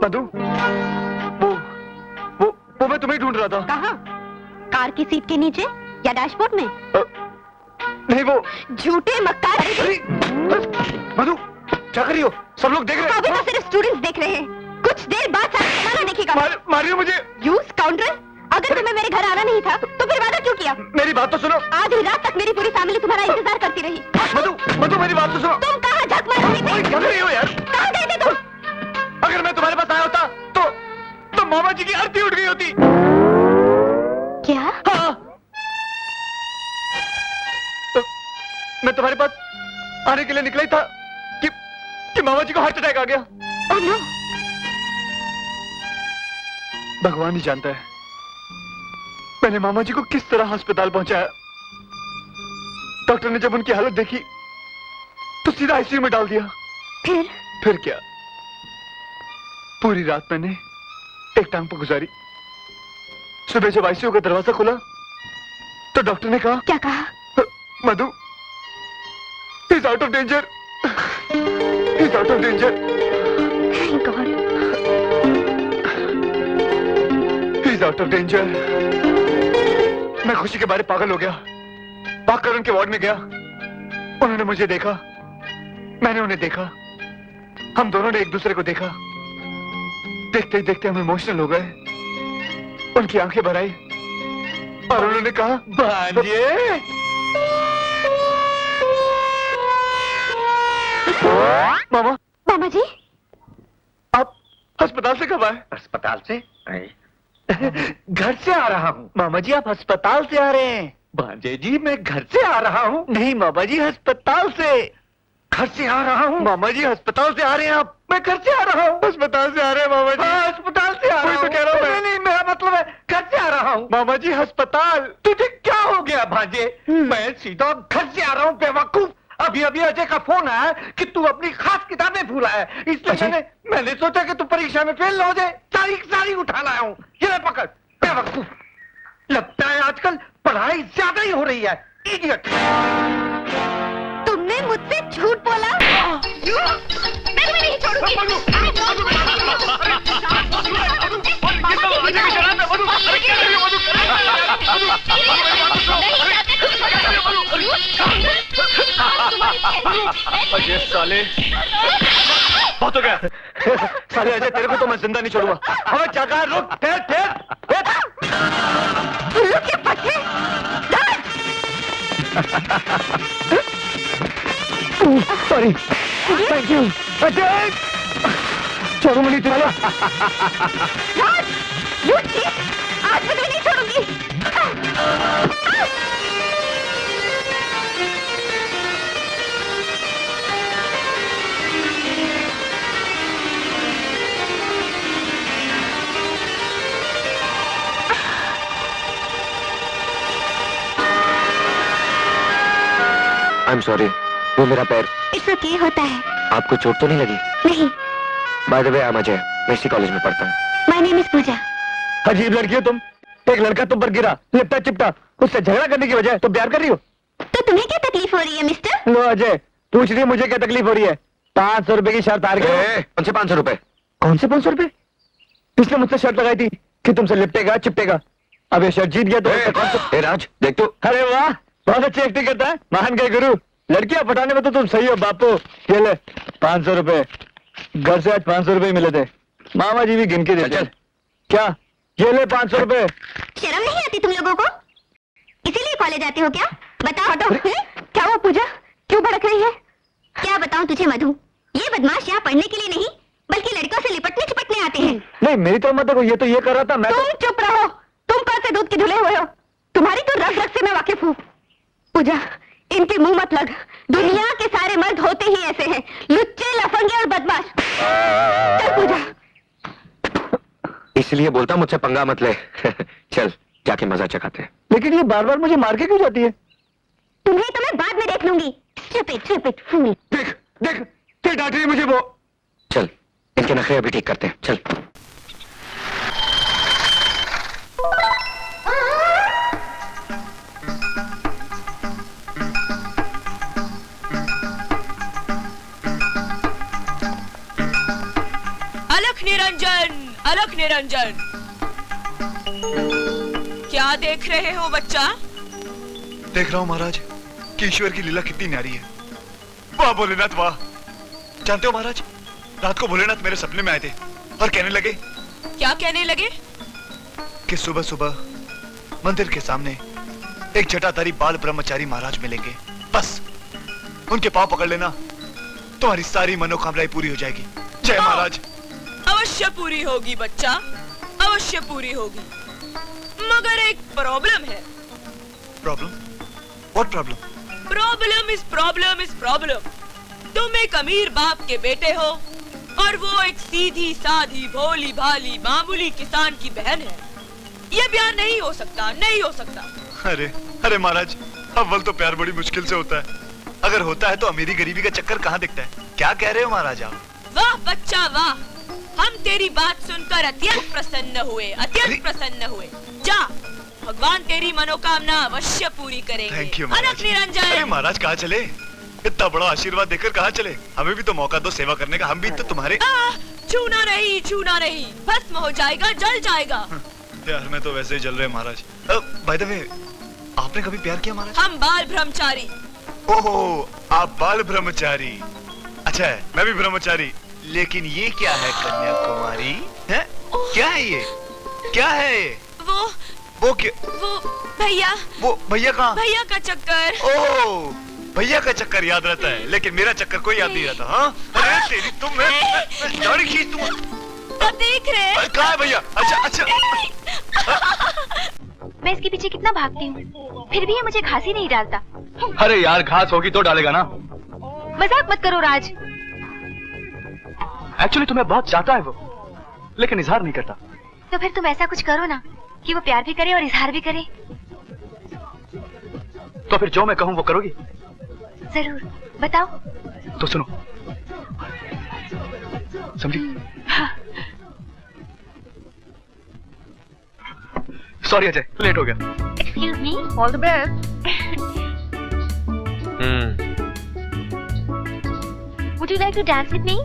मधु, वो मैं तुम्हें ढूंढ रहा था। कहाँ? कार की सीट के नीचे या डैशबोर्ड में? नहीं, वो झूठे मक्कार। मधु, क्या कर रही हो? सब लोग देख रहे हैं। अभी तो सिर्फ स्टूडेंट्स देख रहे हैं, कुछ देर बाद सारा जमाना देखेगा। मारियो मुझे। You scoundrel! अगर तुम्हें मेरे घर आना नहीं था तो फिर वादा क्यों किया? मेरी बात तो सुनो। आधी रात तक मेरी पूरी फैमिली तुम्हारा इंतजार करती रही। मधु, मेरी बात तो सुनो। तुम कहाँ झक मार रही थी? क्या कर रही हो यार? कहाँ गए थे तुम? अगर मैं तुम्हारे पास आया होता तो मामा जी की आरती उठ गई होती। क्या? हाँ। मैं तुम्हारे पास आने के लिए निकला ही था कि मामा जी को हार्ट अटैक आ गया। Oh no! भगवान ही जानता है मैंने मामा जी को किस तरह अस्पताल पहुंचाया। डॉक्टर ने जब उनकी हालत देखी तो सीधा आईसीयू में डाल दिया। फिर क्या, पूरी रात मैंने एक टांग पर गुजारी। सुबह जब आईसीयू का दरवाजा खुला तो डॉक्टर ने कहा। क्या कहा? Madhu, he is out of danger, he is out of danger, thank God, he is out of danger. मैं खुशी के बारे पागल हो गया, भागकर उनके वार्ड में गया। उन्होंने मुझे देखा, मैंने उन्हें देखा, हम दोनों ने एक दूसरे को देखा। देखते ही देखते हम इमोशनल हो गए। उनकी आंखें भर आई और उन्होंने कहा, भांजे। मामा जी, आप अस्पताल से कब आए? अस्पताल से? घर से आ रहा हूँ। मामा जी, आप अस्पताल से आ रहे हैं? भांजे जी, मैं घर से आ रहा हूँ। नहीं मामा जी, अस्पताल से। घर से आ रहा हूँ। मामा जी, अस्पताल से आ रहे हैं आप? मैं घर से आ रहा हूँ। अस्पताल से आ रहे हैं मामा जी? हाँ, अस्पताल से आ रहा हूँ। तो कह रहा हूँ मैं। नहीं, मेरा मतलब है घर से आ रहा हूँ। मामा जी, अस्पताल। तुझे क्या हो गया भांजे? मैं सीधा घर से आ रहा हूँ बेवकूफ। अभी अजय का फोन आया कि तू अपनी खास किताबें भूला है, इसलिए मैंने सोचा कि तू परीक्षा में फेल हो जाए, सारी उठा लाया हूँ। ये ले पकड़, बेवकूफ। लगता है आजकल पढ़ाई ज्यादा ही हो रही है। इडियट! तुमने मुझसे झूठ बोला। मैं नहीं छोड़ूंगी। अजय साले, बहुत हो गया। साले अजय, तेरे को तो मैं जिंदा नहीं छोड़ूंगा। हमें क्या कहा? रुक, ठहर। उल्लू के पट्टे। Sorry, thank you. अजय, छोड़ो मुझे तुम्हारा। आज मैं नहीं छोड़ूंगी। आई एम सॉरी, वो मेरा पैर। इससे क्या होता है? आपको चोट तो नहीं लगी? नहीं। By the way, I am Ajay, मैं इसी कॉलेज में पढ़ता हूँ। माय नेम इज पूजा। अजीब लड़की हो तुम। एक लड़का तुम पर गिरा, लिपटा चिपटा, उससे झगड़ा करने की बजाय तुम प्यार कर रही हो। तो तुम्हें क्या तकलीफ हो रही है मिस्टर? लो अजय, पूछ रही है मुझे क्या तकलीफ हो रही है। 500 रुपए की शर्त हार गए। कौन से 500 रुपए? कौन से 500 रुपए? इसने मुझसे शर्त लगाई थी कि तुमसे लिपटेगा चिपटेगा। अब ये शर्त जीत गया तो राज, देख तो। अरे वाह, बहुत अच्छी एक्टिंग करता है, महान गए गुरु। लड़कियां पटाने में तो तुम सही हो बापू। ये ले 500 रुपए। घर से आज 500 रुपए मिले थे, मामा जी भी गिन के देते। क्या? ये ले 500 रुपए। शर्म नहीं आती तुम लोगों को? इसीलिए कॉलेज आते हो क्या? बताओ तो। क्या हुआ पूजा, क्यों भड़क रही है? क्या बताऊं तुझे मधु, ये बदमाश यहाँ पढ़ने के लिए नहीं बल्कि लड़कों से लिपटने चिपटने आते हैं। नहीं, मेरी तो मत देखो, ये तो ये कर रहा था मैं। तुम चुप रहो, तुम कल से दूध के धुले हुए हो। तुम्हारी तो रग रग से मैं वाकिफ हूँ। पूजा, इनके मुंह मत लग। दुनिया के सारे मर्द होते ही ऐसे हैं, लुच्चे, लफंगे और बदमाश। चल पूजा। इसलिए बोलता मुझसे पंगा मत ले। चल जाके मजा चखाते हैं। लेकिन ये बार बार मुझे मार के क्यों जाती है? तुम्हें तो मैं बाद में देख लूंगी। स्टूपिड फूल। देख फिर डांट रही है मुझे वो। चल, इनके नखरे अभी ठीक करते हैं। चल। निरंजन, क्या देख रहे हो बच्चा? देख रहा हूँ महाराज कि ईश्वर की लीला कितनी न्यारी है। वाह भोलेनाथ वाह। जानते हो महाराज, रात को भोलेनाथ मेरे सपने में आए थे और कहने लगे। क्या कहने लगे? कि सुबह सुबह मंदिर के सामने एक जटाधारी बाल ब्रह्मचारी महाराज मिलेंगे, बस उनके पांव पकड़ लेना, तुम्हारी सारी मनोकामनाएं पूरी हो जाएगी। जय महाराज। अवश्य पूरी होगी बच्चा, अवश्य पूरी होगी, मगर एक प्रॉब्लम है। Problem? What problem? Problem is problem. तुम एक अमीर बाप के बेटे हो और वो एक सीधी साधी भोली भाली मामूली किसान की बहन है। ये ब्याह नहीं हो सकता, नहीं हो सकता। अरे अरे महाराज, अव्वल तो प्यार बड़ी मुश्किल से होता है, अगर होता है तो अमीरी गरीबी का चक्कर कहाँ दिखता है। क्या कह रहे हो महाराज आप? वाह बच्चा वाह, हम तेरी बात सुनकर अत्यंत प्रसन्न हुए, अत्यंत प्रसन्न हुए। जा, भगवान तेरी मनोकामना अवश्य पूरी करेंगे। थैंक यू अनंत महाराज। निरंजन। अरे महाराज कहाँ चले? इतना बड़ा आशीर्वाद देकर कहाँ चले? हमें भी तो मौका दो सेवा करने का, हम भी तो तुम्हारे। छूना नहीं, छूना नहीं, भस्म हो जाएगा, जल जाएगा। प्यार में तो वैसे ही जल रहे महाराज। बाय द वे, आपने कभी प्यार किया महाराज? हम बाल ब्रह्मचारी। ओहो, आप बाल ब्रह्मचारी। अच्छा है, मैं भी ब्रह्मचारी। लेकिन ये क्या है कन्याकुमारी? है? क्या है ये? क्या है ये? वो क्या? वो भैया। वो भैया कहाँ? भैया का चक्कर। ओह, भैया का चक्कर याद रहता है, लेकिन मेरा चक्कर कोई याद नहीं रहता। हाँ? अरे तेरी तुम दाढ़ी खींच तुम। अब देख रहे? कहाँ है भैया? अच्छा अच्छा। मैं इसके पीछे कितना भागती हूँ, फिर भी ये मुझे घास ही नहीं डालता। अरे यार, घास होगी तो डालेगा ना। मजाक मत करो राज। एक्चुअली तुम्हें बहुत चाहता है वो, लेकिन इजहार नहीं करता। तो फिर तुम ऐसा कुछ करो ना कि वो प्यार भी करे और इजहार भी करे। तो फिर जो मैं कहूँ वो करोगी? जरूर, बताओ। तो सुनो, समझी? सॉरी अजय, लेट हो गया। Excuse me, all the best. Would you like to dance with me?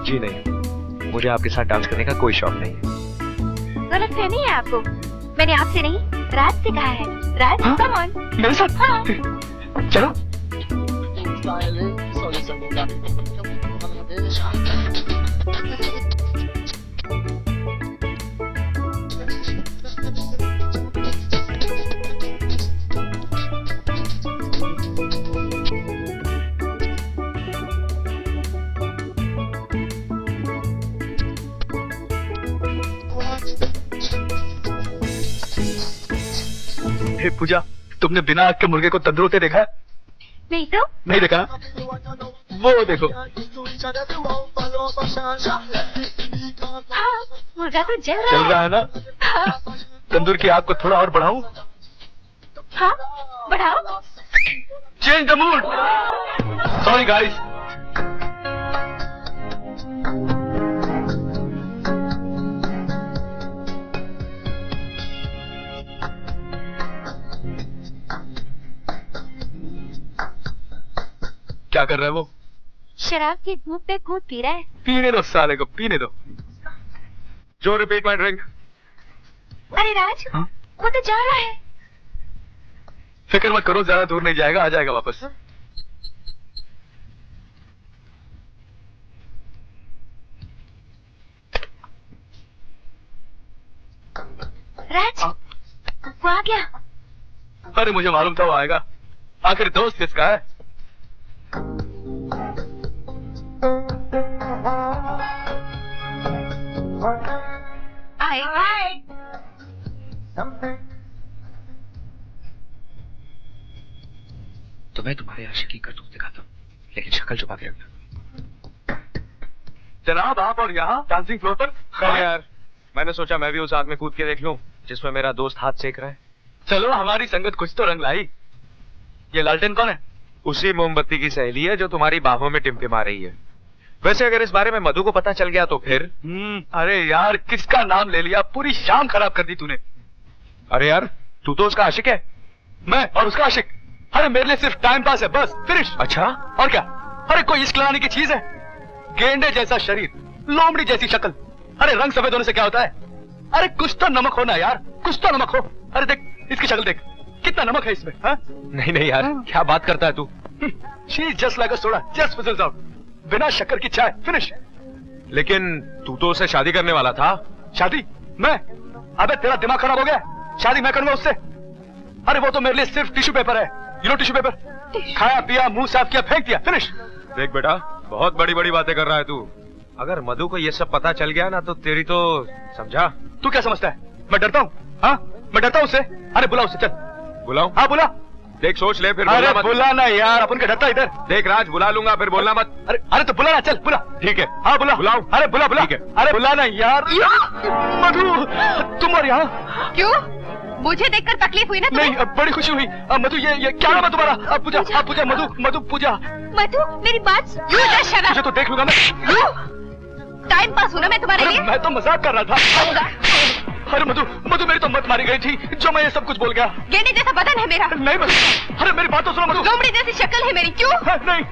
जी नहीं, मुझे आपके साथ डांस करने का कोई शौक नहीं है। गलतफहमी है आपको, मैंने आपसे नहीं राज से कहा है। राज, हाँ? Come on. मेरे साथ? हाँ। चलो। हे पूजा, तुमने बिना आग के मुर्गे को तंदूर होते देखा है? नहीं तो? नहीं देखा? वो देखो। हाँ, मुर्गा तो जल चल रहा रहा है ना? हाँ, तंदूर की आग को थोड़ा और बढ़ाऊं? हाँ, बढ़ाओ। Change the mood. Sorry guys. क्या कर रहा है वो? शराब की धूप पे कूद पी रहा है। पीने दो साले को, पीने दो। जो रिपीट माय ड्रिंक। अरे राज, हाँ? वो तो जा रहा है। फिक्र मत करो, ज्यादा दूर नहीं जाएगा, आ जाएगा वापस। राज, हाँ? वो आ गया। अरे मुझे मालूम था वो आएगा, आखिर दोस्त किसका है? आए। तो मैं तुम्हारे आशिकी करतूत दिखाता हूँ, लेकिन शक्ल छुपा के रखना। जनाब, आप और यहाँ डांसिंग फ्लोर पर? यार, मैंने सोचा मैं भी उस आग में कूद के देख लूं जिसमें मेरा दोस्त हाथ सेक रहा है। चलो, हमारी संगत कुछ तो रंग लाई। ये लालटेन कौन है? उसी मोमबत्ती की सहेली है जो तुम्हारी बाहों में टिमटिमा रही है। वैसे अगर इस बारे में मधु को पता चल गया तो फिर? अरे यार, किसका नाम ले लिया, पूरी शाम खराब कर दी तूने। अरे यार, तू तो उसका आशिक है। मैं और उसका आशिक? अरे मेरे लिए सिर्फ टाइम पास है, बस, फिनिश। अच्छा? और क्या? अरे कोई इश्क लाने की चीज है? गेंडे जैसा शरीर, लोमड़ी जैसी शक्ल, अरे रंग सफेद होने से क्या होता है? अरे कुछ तो नमक हो ना यार, कुछ तो नमक हो। अरे देख इसकी शक्ल देख, कितना नमक है इसमें। हाँ? नहीं नहीं यार, क्या बात करता है तू? She is just like a soda, just fizzles out. बिना शक्कर की चाय, फिनिश। लेकिन तू तो उससे शादी करने वाला था। शादी? मैं? अबे तेरा दिमाग खराब हो गया? शादी मैं करूंगा उससे? अरे वो तो मेरे लिए सिर्फ टिश्यू पेपर है। You know tissue paper? खाया पिया, मुंह साफ किया, फेंक दिया, फिनिश। देख बेटा, बहुत बड़ी बड़ी बातें कर रहा है तू। अगर मधु को ये सब पता चल गया ना तो तेरी तो समझा। तू क्या समझता है? मैं डरता हूँ? हाँ, मैं डरता हूँ उससे। अरे बुला उसे, चल। बुलाऊं? हाँ बुला। देख सोच ले फिर अरे बोलना मत। बुला ना यार, अपन का डरता इधर। देख राज, बुला लूंगा फिर बोलना मत। अरे तो बुला ना, चल बुला। ठीक है। हाँ बुला। बुलाऊं? अरे बुला बुला। ठीक है। अरे बुला ना यार। मधु, तुम और यहाँ? क्यों? मुझे देखकर तकलीफ हुई ना तुम्हें? नहीं, बड़ी खुशी हुई। मधु, ये क्या नाम है तुम्हारा? पूजा, पूजा, मधु, मधु, पूजा। मधु, मेरी बात यू जस्ट शट तुझे तो देख लूंगा मैं। टाइम पास हो ना मैं तुम्हारे अरे लिए? मैं तो मजाक कर रहा था। अरे मधु, मधु मेरी तो मत मारी गई थी जो मैं ये सब कुछ बोल गया। गेंडे जैसा बदन है मेरा। नहीं मधु, अरे मेरी बात तो सुनो मधु। लोमड़ी जैसी शक्ल है मेरी, क्यों? नहीं,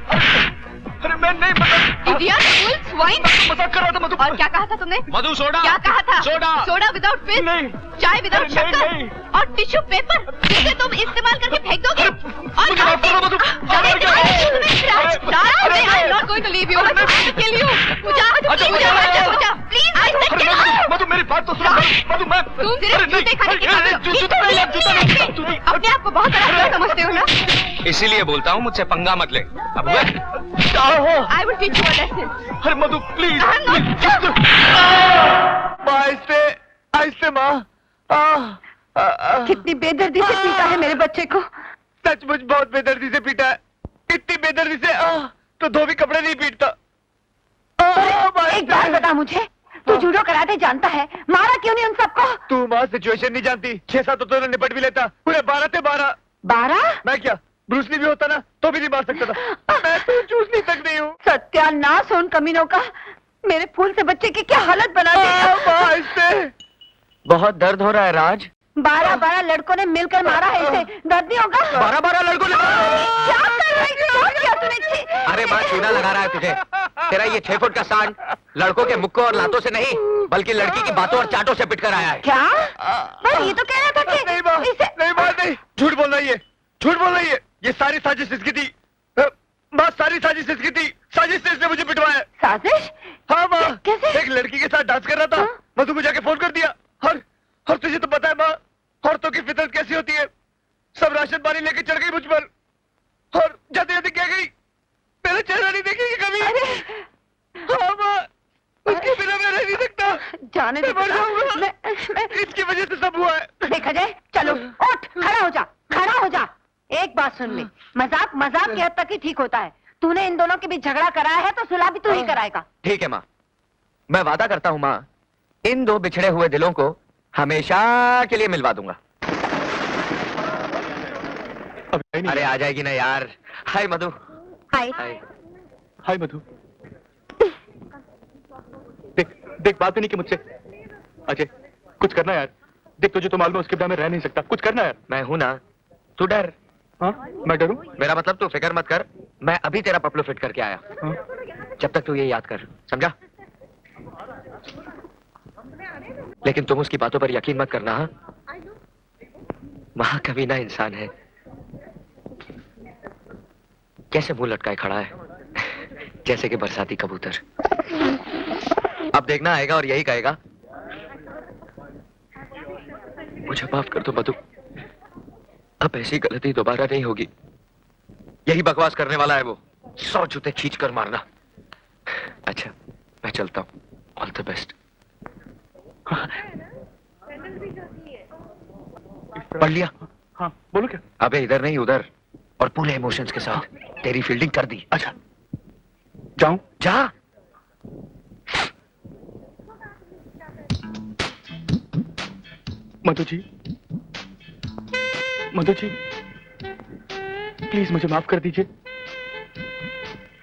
अरे मैं नहीं इडियट, फूल, स्वाइन। मजाक कर रहा था मधु। और क्या कहा था तुमने? मधु सोडा। क्या कहा था? सोडा। Soda without fill? नहीं। चाय विदाउट नहीं, शक्कर? नहीं। और टिश्यू पेपर जिसे तुम इस्तेमाल करके फेंक दोगे? और मुझे माफ करो मधु। मधु मेरी बात तो सुनो मधु। मैं अपने आप को बहुत बड़ा समझते हो ना? इसीलिए बोलता हूँ मुझसे पंगा मत ले। अब I will teach you a lesson. अरे मधु प्लीज। माँ आहिस्ते, आहिस्ते माँ। कितनी बेदर्दी से पीटा है मेरे बच्चे को। सचमुच बहुत बेदर्दी से पीटा है। इतनी बेदर्दी से तो धोबी कपड़े नहीं पीटता। एक बात बता मुझे, तू जूडो कराटे जानता है, मारा क्यों नहीं उन सबको? तू माँ सिचुएशन नहीं जानती। 6-7 तो निपट भी लेता। पूरे 12 थे 12। 12? मैं क्या ब्रूसली भी होता ना तो भी नहीं मार सकता था। मैं तो चूसनी तक नहीं हूँ। सत्यानाश उन कमीनों का। मेरे फूल से बच्चे की क्या हालत बना दी। इससे बहुत दर्द हो रहा है राज। 12 लड़कों ने मिलकर मारा है इसे, दर्द नहीं होगा? 12 लड़कों ने। क्या कर रही है? क्या किया तूने? अरे माँ चूना लगा रहा है तुझे। तेरा ये 6 फुट का सांड लड़कों के मुक्कों और लातों से नहीं बल्कि लड़की की बातों और चाटों से पिट कर आया है। क्या? पर ये तो कह रहा था कि नहीं माँ, इसे नहीं माँ, नहीं। झूठ बोल रही है, झूठ बोल रही है। ये सारी साजिश इसकी थी। माँ सारी साजिश इसकी थी। साजिश से इसने मुझे पिटवाया। साजिश? हाँ माँ, कैसे? एक लड़की के साथ डांस कर रहा था। मधु को जाके फोन कर दिया। और तुझे तो पता है माँ, औरतों की फितरत कैसी होती है। सब राशन पानी लेके चढ़ गई मुझ पर और जाते जाते क्या गई, मेरा चेहरा नहीं देखेगी कभी। हाँ माँ, उसके बिना मैं रह नहीं सकता। जाने मैं मर जाऊंगा। इसकी वजह से सब हुआ है। देखा जाए, चलो उठ, खड़ा हो जा, खड़ा हो जा। एक बात सुन ले, मजाक मजाक की हद तक ही ठीक होता है। तूने इन दोनों के बीच झगड़ा कराया है तो सुलह भी तू ही कराएगा। ठीक है माँ, मैं वादा करता हूँ माँ, इन 2 बिछड़े हुए दिलों को हमेशा के लिए मिलवा दूंगा। अरे आ जाएगी ना यार। हाय मधु। हाय। हाय। हाय मधु। देख बात नहीं की मुझसे। अजय कुछ करना यार। देख तुझे तो मालूम है उसके बिना मैं रह नहीं सकता। कुछ करना यार। मैं हूं ना, तू डर। हाँ मैं डरूं? मेरा मतलब तू फिक्र मत कर, मैं अभी तेरा पपलू फिट करके आया। हाँ? जब तक तू ये याद कर, समझा? लेकिन तुम उसकी बातों पर यकीन मत करना। हाँ? वहां कमीना इंसान है, कैसे मुंह लटकाए खड़ा है जैसे कि बरसाती कबूतर। अब देखना आएगा और यही कहेगा, मुझे माफ कर दो मधु, अब ऐसी गलती दोबारा नहीं होगी। यही बकवास करने वाला है वो। 100 जूते खींच कर मारना। अच्छा मैं चलता हूँ, ऑल द बेस्ट। पढ़ लिया? हाँ बोलो क्या? अबे इधर नहीं उधर, और पूरे इमोशंस के साथ तेरी फील्डिंग कर दी। अच्छा जाऊं? जा। मधु जी, मधु जी प्लीज मुझे माफ कर दीजिए।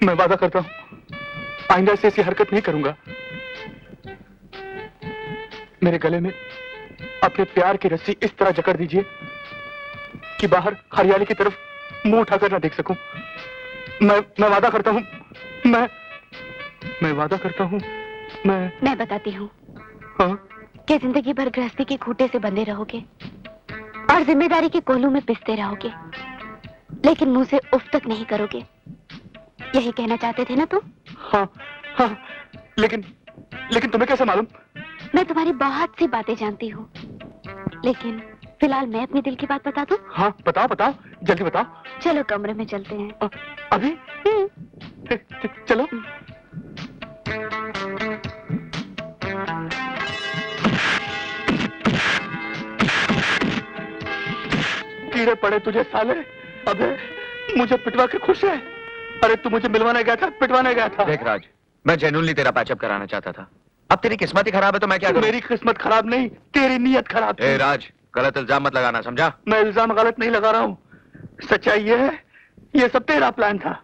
मैं वादा करता हूं आइंदा से ऐसी हरकत नहीं करूंगा। मेरे गले में अपने प्यार की रस्सी इस तरह जकड़ दीजिए कि बाहर हरियाली की तरफ मुंह उठाकर ना देख सकूं। मैं वादा करता हूं, मैं वादा करता हूं, मैं बताती हूँ। हाँ? कि जिंदगी भर गृहस्थी के खूंटे से बंधे रहोगे और जिम्मेदारी के कोलू में पिसते रहोगे, लेकिन मुंह से उफ तक नहीं करोगे। यही कहना चाहते थे ना तुम? हाँ, हाँ, लेकिन तुम्हें कैसे मालूम? मैं तुम्हारी बहुत सी बातें जानती हूँ, लेकिन फिलहाल मैं अपने दिल की बात बता दूं? हाँ, बताओ बताओ, जल्दी बताओ। चलो कमरे में चलते हैं। अभी? चलो। कीड़े पड़े तुझे साले। अबे मुझे पिटवा के खुश है? अरे तू मुझे मिलवाने गया था, पिटवाने गया था। देख राज, मैं जेन्युइनली तेरा पैचअप कराना चाहता था। अब तेरी किस्मत ही खराब है तो मैं क्या करूं? मेरी किस्मत खराब नहीं, तेरी नीयत खराब थी। ए राज, गलत इल्जाम मत लगाना, समझा? मैं इल्जाम गलत नहीं लगा रहा हूँ। सच्चाई ये है, ये सब तेरा प्लान था।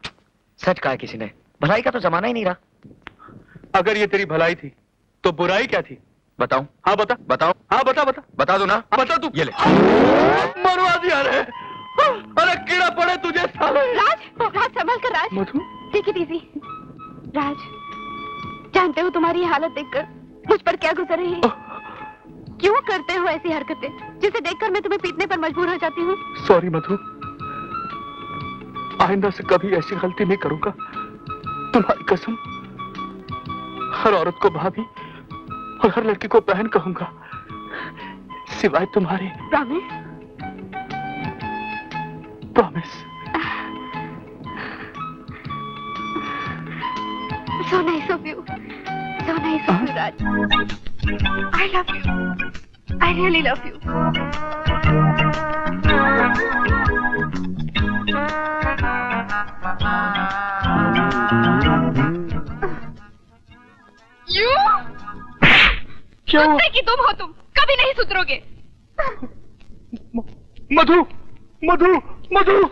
सच कहा किसी ने, भलाई का तो जमाना ही नहीं रहा। अगर ये तेरी भलाई थी तो बुराई क्या थी? बताऊं? हाँ बता। बताओ? हाँ बता बता। बता दो ना। हाँ बता तू। ये ले। मरवा दिया रे। अरे कीड़ा पड़े तुझे साले। राज, राज संभल कर राज। मधु, टेक इट इजी। राज, जानते हो तुम्हारी हालत देखकर मुझ पर क्या गुजर रही है? क्यों करते हो ऐसी हरकतें जिसे देखकर मैं तुम्हें पीटने पर मजबूर हो जाती हूँ? सॉरी मधु, आइंदा से कभी ऐसी गलती नहीं करूंगा। तुम्हारी कसम, हर औरत को भाभी और हर लड़की को बहन कहूंगा, सिवाय तुम्हारे। Promise? Promise. So nice of you. So nice of you, Raj. I love you. I really love you. You? क्या हुआ? कुत्ते की तुम हो तुम, कभी नहीं सुधरोगे। मधु, मधु, मधु।